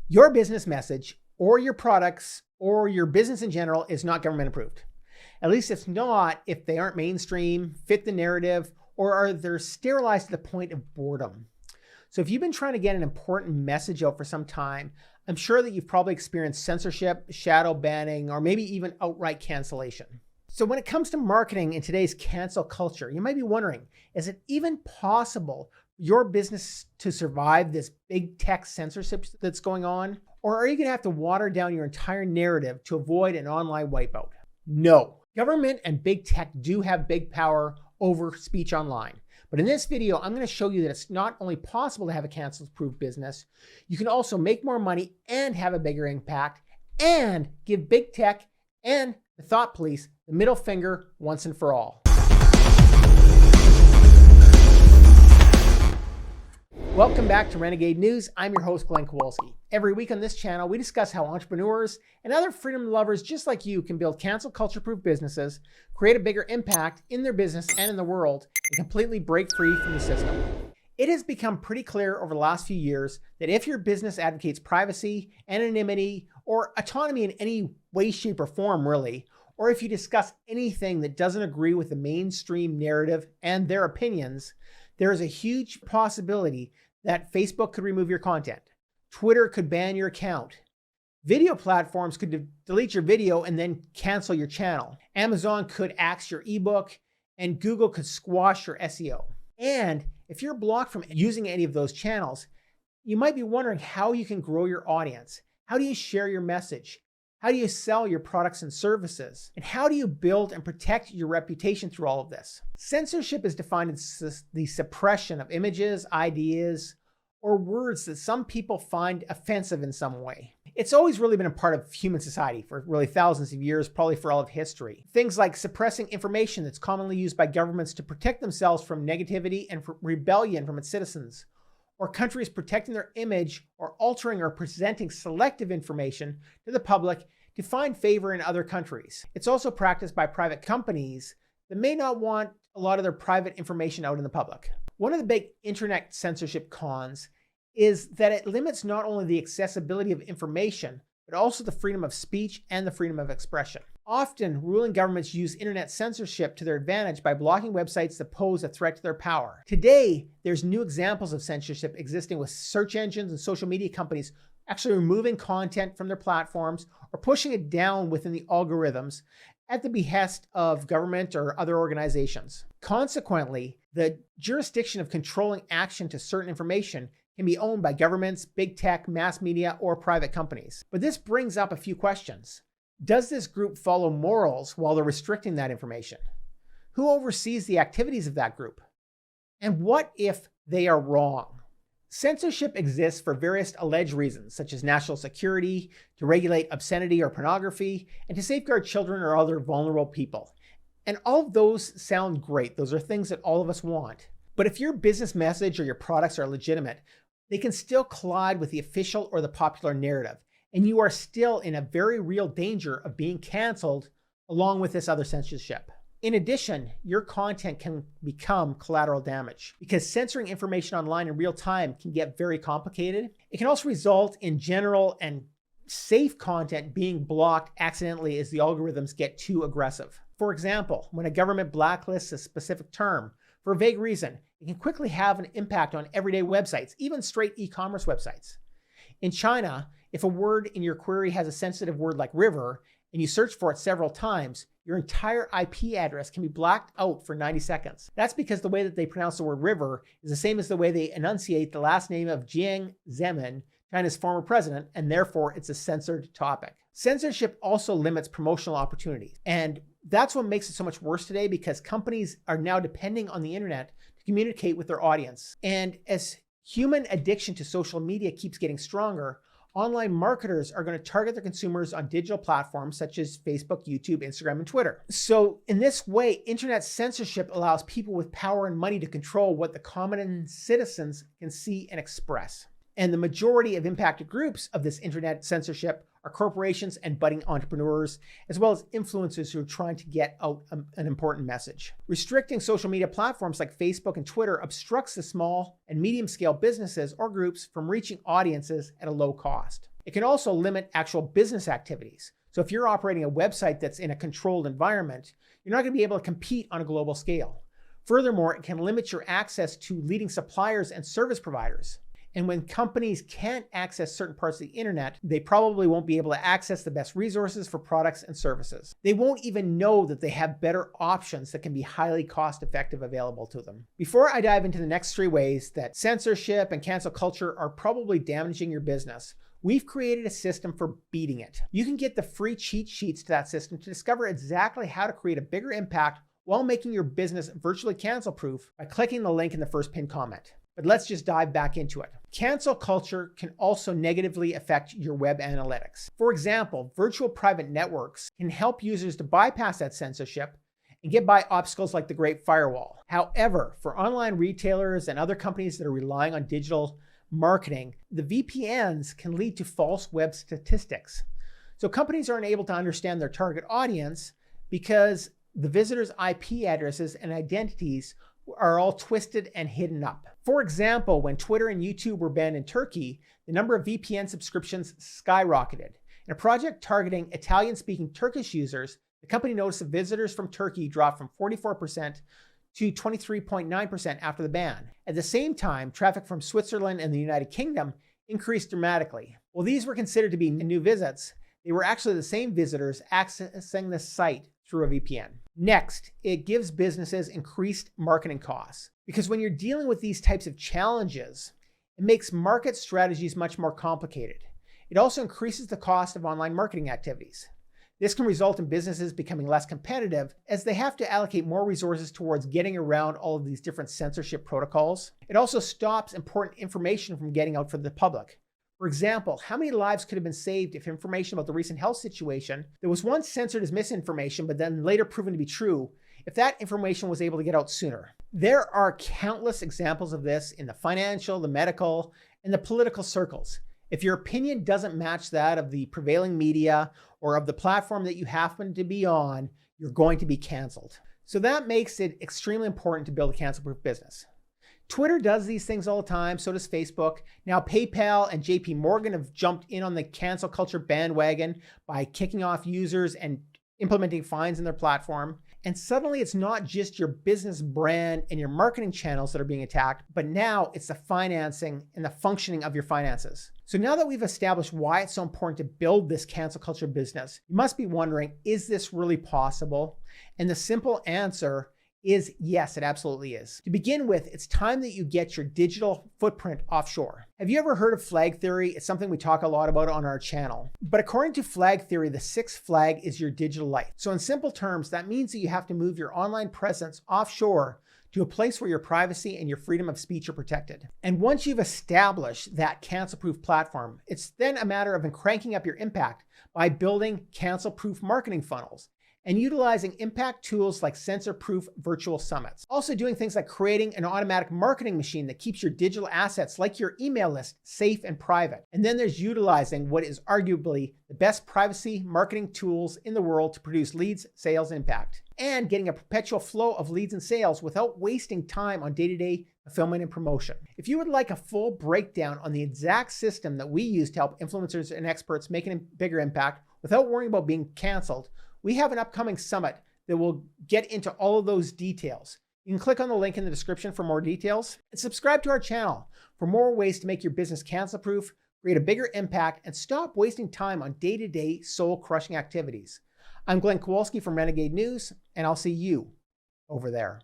Your business message or your products or your business in general is not government approved. At least it's not if they aren't mainstream, fit the narrative, or they're sterilized to the point of boredom. So if you've been trying to get an important message out for some time, I'm sure that you've probably experienced censorship, shadow banning, or maybe even outright cancellation. So when it comes to marketing in today's cancel culture, you might be wondering, is it even possible for your business to survive this big tech censorship that's going on? Or are you going to have to water down your entire narrative to avoid an online wipeout? No. Government and big tech do have big power over speech online. But in this video, I'm going to show you that it's not only possible to have a cancel-proof business, you can also make more money and have a bigger impact and give big tech and the thought police the middle finger once and for all. Welcome back to Renegade News. I'm your host, Glenn Kowalski. Every week on this channel, we discuss how entrepreneurs and other freedom lovers just like you can build cancel culture-proof businesses, create a bigger impact in their business and in the world, and completely break free from the system. It has become pretty clear over the last few years that if your business advocates privacy, anonymity, or autonomy in any way, shape, or form, really, or if you discuss anything that doesn't agree with the mainstream narrative and their opinions, there is a huge possibility that Facebook could remove your content. Twitter could ban your account. Video platforms could delete your video and then cancel your channel. Amazon could axe your ebook, and Google could squash your SEO. And if you're blocked from using any of those channels, you might be wondering how you can grow your audience. How do you share your message? How do you sell your products and services? And how do you build and protect your reputation through all of this? Censorship is defined as the suppression of images, ideas, or words that some people find offensive in some way. It's always really been a part of human society for really thousands of years, probably for all of history. Things like suppressing information that's commonly used by governments to protect themselves from negativity and rebellion from its citizens, or countries protecting their image or altering or presenting selective information to the public to find favor in other countries. It's also practiced by private companies that may not want a lot of their private information out in the public. One of the big internet censorship cons is that it limits not only the accessibility of information, but also the freedom of speech and the freedom of expression. Often, ruling governments use internet censorship to their advantage by blocking websites that pose a threat to their power. Today, there's new examples of censorship existing with search engines and social media companies actually removing content from their platforms or pushing it down within the algorithms at the behest of government or other organizations. Consequently, the jurisdiction of controlling action to certain information can be owned by governments, big tech, mass media, or private companies. But this brings up a few questions. Does this group follow morals while they're restricting that information? Who oversees the activities of that group? And what if they are wrong? Censorship exists for various alleged reasons, such as national security, to regulate obscenity or pornography, and to safeguard children or other vulnerable people. And all of those sound great. Those are things that all of us want. But if your business message or your products are legitimate, they can still collide with the official or the popular narrative, and you are still in a very real danger of being canceled along with this other censorship. In addition, your content can become collateral damage because censoring information online in real time can get very complicated. It can also result in general and safe content being blocked accidentally as the algorithms get too aggressive. For example, when a government blacklists a specific term for a vague reason, it can quickly have an impact on everyday websites, even straight e-commerce websites. In China, if a word in your query has a sensitive word like river, and you search for it several times, your entire IP address can be blacked out for 90 seconds. That's because the way that they pronounce the word river is the same as the way they enunciate the last name of Jiang Zemin, China's former president, and therefore it's a censored topic. Censorship also limits promotional opportunities. And that's what makes it so much worse today because companies are now depending on the internet to communicate with their audience. And as human addiction to social media keeps getting stronger, online marketers are going to target their consumers on digital platforms such as Facebook, YouTube, Instagram, and Twitter. So in this way, internet censorship allows people with power and money to control what the common citizens can see and express. And the majority of impacted groups of this internet censorship are corporations and budding entrepreneurs, as well as influencers who are trying to get out an important message. Restricting social media platforms like Facebook and Twitter obstructs the small and medium-scale businesses or groups from reaching audiences at a low cost. It can also limit actual business activities. So if you're operating a website that's in a controlled environment, you're not going to be able to compete on a global scale. Furthermore, it can limit your access to leading suppliers and service providers. And when companies can't access certain parts of the internet, they probably won't be able to access the best resources for products and services. They won't even know that they have better options that can be highly cost-effective available to them. Before I dive into the next 3 ways that censorship and cancel culture are probably damaging your business, we've created a system for beating it. You can get the free cheat sheets to that system to discover exactly how to create a bigger impact while making your business virtually cancel-proof by clicking the link in the first pinned comment. But let's just dive back into it. Cancel culture can also negatively affect your web analytics. For example, virtual private networks can help users to bypass that censorship and get by obstacles like the Great Firewall. However, for online retailers and other companies that are relying on digital marketing, the VPNs can lead to false web statistics. So companies aren't able to understand their target audience because the visitors' IP addresses and identities are all twisted and hidden up. For example, when Twitter and YouTube were banned in Turkey, the number of VPN subscriptions skyrocketed. In a project targeting Italian-speaking Turkish users, the company noticed that visitors from Turkey dropped from 44% to 23.9% after the ban. At the same time, traffic from Switzerland and the United Kingdom increased dramatically. While these were considered to be new visits, they were actually the same visitors accessing the site through a VPN. Next, it gives businesses increased marketing costs because when you're dealing with these types of challenges, it makes market strategies much more complicated. It also increases the cost of online marketing activities. This can result in businesses becoming less competitive as they have to allocate more resources towards getting around all of these different censorship protocols. It also stops important information from getting out for the public. For example, how many lives could have been saved if information about the recent health situation that was once censored as misinformation but then later proven to be true, if that information was able to get out sooner? There are countless examples of this in the financial, the medical, and the political circles. If your opinion doesn't match that of the prevailing media or of the platform that you happen to be on, you're going to be canceled. So that makes it extremely important to build a cancel-proof business. Twitter does these things all the time, so does Facebook. Now PayPal and JP Morgan have jumped in on the cancel culture bandwagon by kicking off users and implementing fines in their platform. And suddenly it's not just your business brand and your marketing channels that are being attacked, but now it's the financing and the functioning of your finances. So now that we've established why it's so important to build this cancel culture business, you must be wondering, is this really possible? And the simple answer is yes, it absolutely is. To begin with, it's time that you get your digital footprint offshore. Have you ever heard of flag theory? It's something we talk a lot about on our channel. But according to flag theory, the 6th flag is your digital life. So in simple terms, that means that you have to move your online presence offshore to a place where your privacy and your freedom of speech are protected. And once you've established that cancel-proof platform, it's then a matter of cranking up your impact by building cancel-proof marketing funnels and utilizing impact tools like censor-proof virtual summits. Also doing things like creating an automatic marketing machine that keeps your digital assets like your email list safe and private. And then there's utilizing what is arguably the best privacy marketing tools in the world to produce leads, sales, and impact. And getting a perpetual flow of leads and sales without wasting time on day-to-day fulfillment and promotion. If you would like a full breakdown on the exact system that we use to help influencers and experts make a bigger impact without worrying about being canceled, we have an upcoming summit that will get into all of those details. You can click on the link in the description for more details and subscribe to our channel for more ways to make your business cancel-proof, create a bigger impact, and stop wasting time on day-to-day soul-crushing activities. I'm Glenn Kowalski from Renegade News, and I'll see you over there.